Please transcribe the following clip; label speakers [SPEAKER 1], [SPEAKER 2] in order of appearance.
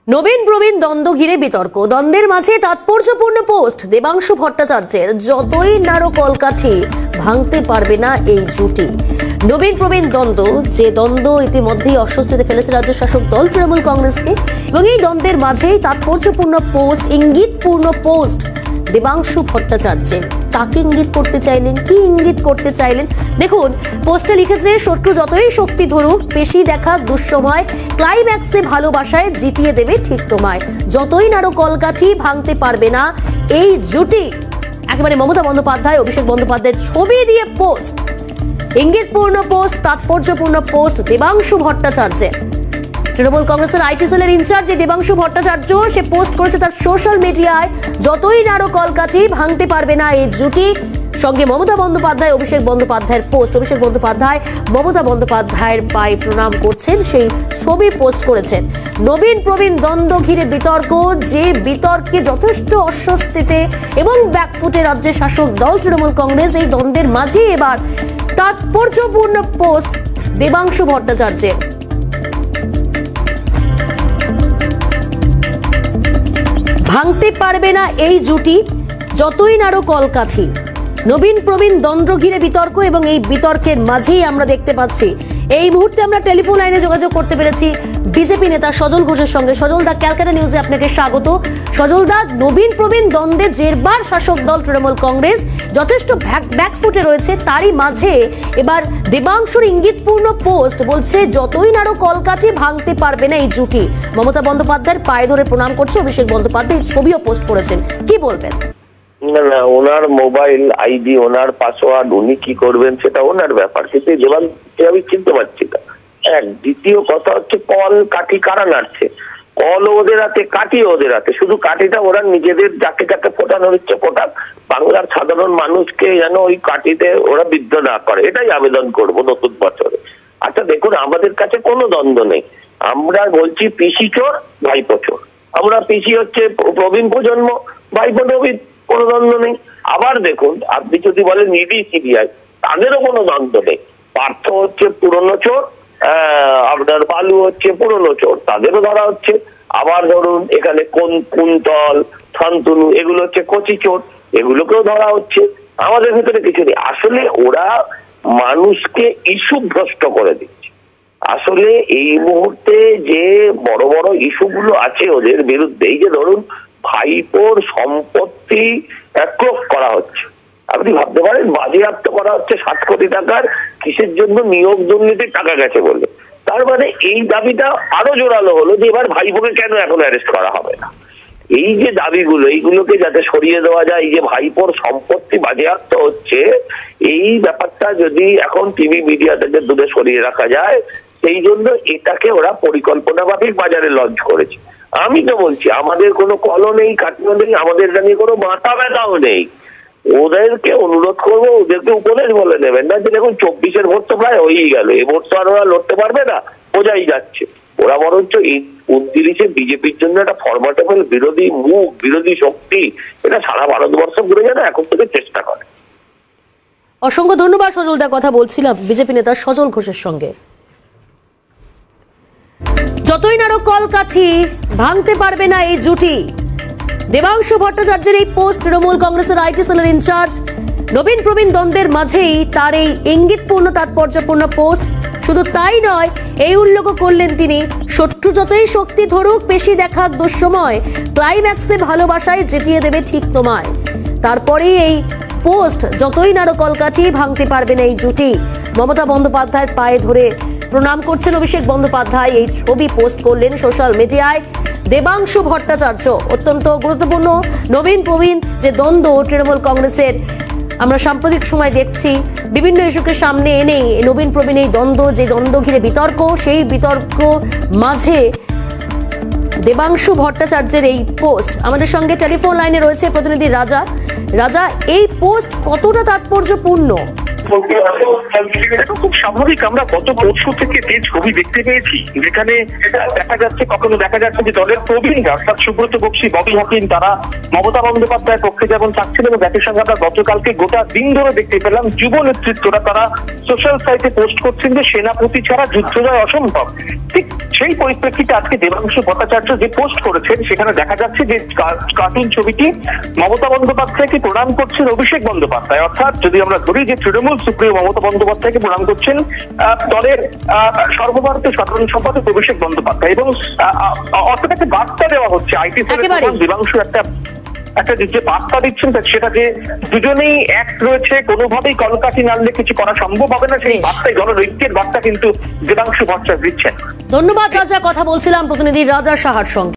[SPEAKER 1] নবীন প্রবীণ দ্বন্দ্ব ঘিরে বিতর্ক, দ্বন্দ্বের মাঝে তাৎপর্যপূর্ণ পোস্ট দেবাংশু ভট্টাচার্যের। যতই নাড়ো কলকাঠি ভাঙতে পারবে না এই জুটি। নবীন প্রবীণ দ্বন্দ্ব, যে দ্বন্দ্ব ইতিমধ্যেই অস্বস্তিতে ফেলেছে রাজ্য শাসক দল তৃণমূল কংগ্রেসকে, এবং এই দ্বন্দ্বের মাঝেই তাৎপর্যপূর্ণ পোস্ট, ইঙ্গিতপূর্ণ পোস্ট দেবাংশু ভট্টাচার্যের। কাকে ইঙ্গিত করতে চাইলেন, কি ইঙ্গিত করতে চাইলেন দেখুন। পোস্টে লিখেছে, শত্রু যতই শক্তি ধরুক, পেশি দেখা দুঃসময়, ক্লাইম্যাক্সে ভালোবাসায় জিতিয়ে দেবে ঠিক তোমায়। যতই নাড়ো কলকাঠি ভাঙতে পারবে না এই জুটি। একেবারে মমতা বন্দ্যোপাধ্যায়, অভিষেক বন্দ্যোপাধ্যায়ের ছবি দিয়ে পোস্ট, ইঙ্গিতপূর্ণ পোস্ট, তাৎপর্যপূর্ণ পোস্ট দেবাংশু ভট্টাচার্যের। তৃণমূল কংগ্রেসের আইটি সেলের ইনচার্জ দেবাংশু ভট্টাচার্য, সে পোস্ট করেছে তার সোশ্যাল মিডিয়ায়, যতই নাড়ো কলকাঠি ভাঙতে পারবে না এই জুটি। সঙ্গে মমতা বন্দ্যোপাধ্যায়, অভিষেক বন্দ্যোপাধ্যায়ের পোস্ট। অভিষেক বন্দ্যোপাধ্যায় মমতা বন্দ্যোপাধ্যায়ের পায়ে প্রণাম করছেন, সেই ছবি পোস্ট করেছেন। নবীন প্রবীণ দ্বন্দ্ব ঘিরে বিতর্ক, যে বিতর্কে যথেষ্ট অস্বস্তিতে এবং ব্যাকফুটে রাজ্যের শাসক দল তৃণমূল কংগ্রেস। এই দ্বন্দ্বের মাঝে এবার তাৎপর্যপূর্ণ পোস্ট দেবাংশু ভট্টাচার্যের। ভাঙতে পারবে না এই জুটি, যতই নাড়ো কলকাঠি। নবীন প্রবীণ দ্বন্দ্ব ঘিরে বিতর্ক, এবং এই বিতর্কের মাঝেই আমরা দেখতে পাচ্ছি এই মুহূর্তে আমরা টেলিফোন লাইনে যোগাযোগ করতে পেরেছি বিজেপি নেতা সজল ঘোষের সঙ্গে। সজল দা, ক্যালকাটা নিউজে আপনাকে স্বাগত। সজল দা, নবীন প্রবীণ দ্বন্দ্বে জেরবার শাসক দল তৃণমূল কংগ্রেস যথেষ্ট ব্যাকফুটে রয়েছে, তারই মাঝে এবার দেবাংশুর ইঙ্গিতপূর্ণ পোস্ট বলছে, যতই নাড়ো কলকাঠি ভাঙতে পারবে না এই জুটি। মমতা বন্দ্যোপাধ্যায়ের পায়ে ধরে প্রণাম করছে অভিষেক বন্দ্যোপাধ্যায়, এই ছবিও পোস্ট করেছেন। কি বলবেন?
[SPEAKER 2] না না, ওনার মোবাইল আইডি, ওনার পাসওয়ার্ড, উনি কি করবেন সেটা ওনার ব্যাপার, কিন্তু দেবাংশু আমি চিনতে পারছি না। এক, দ্বিতীয় কথা হচ্ছে, কল কাঠি কারা নাড়ছে? কল ওদের হাতে, কাঠি ওদের হাতে। শুধু কাঠিটা ওরা নিজেদের যাকে যাকে ফোটানোর ইচ্ছে ফোটাক, বাংলার সাধারণ মানুষকে যেন ওই কাঠিতে ওরা বিদ্ধ না করে, এটাই আবেদন করব নতুন বছরে। আচ্ছা দেখুন, আমাদের কাছে কোনো দ্বন্দ্ব নেই। আমরা বলছি পিসি চোর, ভাইপো চোর। আমরা পিসি হচ্ছে প্রবীণ প্রজন্ম, ভাইপো নবীন, কোনো দ্বন্দ্ব নেই। আবার দেখুন, আপনি যদি বলেন ইডি সিবিআই, তাদেরও কোনো দ্বন্দ্ব নেই। পার্থ হচ্ছে পুরনো চোর, আপনার বালু হচ্ছে পুরনো চোর, তাদেরও ধরা হচ্ছে। আবার ধরুন এখানে কুন্তল, শান্তনু, এগুলো হচ্ছে কচি চোর, এগুলোকেও ধরা হচ্ছে। আমাদের ভিতরে কিছু নেই। আসলে ওরা মানুষকে ইস্যু ভ্রষ্ট করে দিচ্ছে। আসলে এই মুহূর্তে যে বড় বড় ইস্যুগুলো আছে ওদের বিরুদ্ধে, এই যে ধরুন ভাইপোর সম্পত্তি ক্রোক করা হচ্ছে, আপনি ভাবতে পারেন বাজেয়াপ্ত করা হচ্ছে 7 কোটি টাকার, কিসের জন্য? নিয়োগ দুর্নীতির টাকা গেছে বলে। তার মানে এই দাবিটা আরো জোরালো হলো যে এবার ভাইপোকে কেন এখন অ্যারেস্ট করা হবে না। এই যে দাবিগুলো, এইগুলোকে যাতে সরিয়ে দেওয়া যায়, এই যে ভাইপোর সম্পত্তি বাজেয়াপ্ত হচ্ছে, এই ব্যাপারটা যদি এখন টিভি মিডিয়া থেকে দূরে সরিয়ে রাখা যায়, সেই জন্য এটাকে ওরা পরিকল্পনা মাফিক বাজারে লঞ্চ করেছে। আমি তো বলছি, আমাদের কোনো কলও নেই, কাটিও নেই, আমাদের জানিয়ে কোনো মাথা ব্যথাও নেই। ওদেরকে অনুরোধ করবো, ওদেরকে উপদেশ বলে নেবেন না যে দেখুন 24-এর ভোট তো প্রায় হয়েই গেল, এ ভোট তো আর ওরা লড়তে পারবে না, বোঝাই যাচ্ছে। ওরা বরঞ্চ এই 29-এ বিজেপির জন্য একটা ফরমেটেবল বিরোধী মুখ, বিরোধী শক্তি, এটা সারা ভারতবর্ষ ঘুরে যেন এখন থেকে চেষ্টা করে।
[SPEAKER 1] অসংখ্য ধন্যবাদ সজল দা। কথা বলছিলাম বিজেপি নেতা সজল ঘোষের সঙ্গে। যতই নাড়ো কলকাঠি ভাঙতে পারবে না এই জুটি। দেবাংশু ভট্টাচার্যের এই পোস্ট, তৃণমূল কংগ্রেসের আইটি সেলের ইনচার্জ। নবীন প্রবীণ দ্বন্দ্বের মাঝেই তার এই ইঙ্গিতপূর্ণ তাৎপর্যপূর্ণ পোস্ট। শুধু তাই নয়, এই উল্লেখ করলেন তিনি, শত্রু যতই শক্তি ধরুক, পেশি দেখা দুঃসময়, ক্লাইম্যাক্সে ভালোবাসায় জিতিয়ে দেবে ঠিক তোমায়। তারপরে এই পোস্ট, যতই নাড়ো কলকাঠি ভাঙতে পারবে না এই জুটি। মমতা বন্দ্যোপাধ্যায়ের পায়ে ধরে প্রণাম করছেন অভিষেক বন্দ্যোপাধ্যায়, এই ছবি পোস্ট করলেন সোশ্যাল মিডিয়ায় দেবাংশু ভট্টাচার্য। অত্যন্ত গুরুত্বপূর্ণ নবীন প্রবীণ যে দ্বন্দ্ব তৃণমূল কংগ্রেসের, আমরা সাম্প্রতিক সময় দেখছি বিভিন্ন ইস্যুকে সামনে এনেই নবীন প্রবীণ এই দ্বন্দ্ব, যে দ্বন্দ্ব ঘিরে বিতর্ক, সেই বিতর্ক মাঝে দেবাংশু ভট্টাচার্যের এই পোস্ট। আমাদের সঙ্গে টেলিফোন লাইনে রয়েছে প্রতিনিধি রাজা। রাজা, এই পোস্ট কতটা তাৎপর্যপূর্ণ?
[SPEAKER 3] এটা খুব স্বাভাবিক। আমরা গত পরশু থেকে যে ছবি দেখতে পেয়েছি, যেখানে দেখা যাচ্ছে, কখনো দেখা যাচ্ছে যে দলের প্রবীণরা অর্থাৎ সুব্রত বক্সী, ববি হাকিম, তারা মমতা বন্দ্যোপাধ্যায়ের পক্ষে যেমন থাকছিল, এবং একই সঙ্গে আমরা গতকালকে গোটা দিন ধরে দেখতে পেলাম যুব নেতৃত্বরা তারা সোশ্যাল সাইটে পোস্ট করছেন যে সেনাপতি ছাড়া যুদ্ধ জয় অসম্ভব। ঠিক সেই পরিপ্রেক্ষিতে আজকে দেবাংশু ভট্টাচার্য যে পোস্ট করেছেন, সেখানে দেখা যাচ্ছে যে কার্টুন ছবিটি মমতা বন্দ্যোপাধ্যায়কে প্রণাম করছেন অভিষেক বন্দ্যোপাধ্যায়। অর্থাৎৎ যদি আমরা ধরি যে তৃণমূল সুপ্রিয় মমতা বন্দ্যোপাধ্যায়কে প্রণাম করছেন দলের সর্বভারতীয় সাধারণ সম্পাদক অভিষেক বন্দ্যোপাধ্যায়, এবং অর্থাৎ একটা বার্তা দেওয়া হচ্ছে আইটি দেবাংশু একটা যে বার্তা দিচ্ছেন সেটা যে দুজনেই এক রয়েছে, কোনোভাবেই কলকাঠি নাড়লে কিছু করা সম্ভব হবে না, সেই বার্তায় জনৈক্যের বার্তা কিন্তু দেবাংশু ভট্টাচার্য দিচ্ছেন।
[SPEAKER 1] ধন্যবাদ রাজা। কথা বলছিলাম প্রতিনিধি রাজা সাহার সঙ্গে।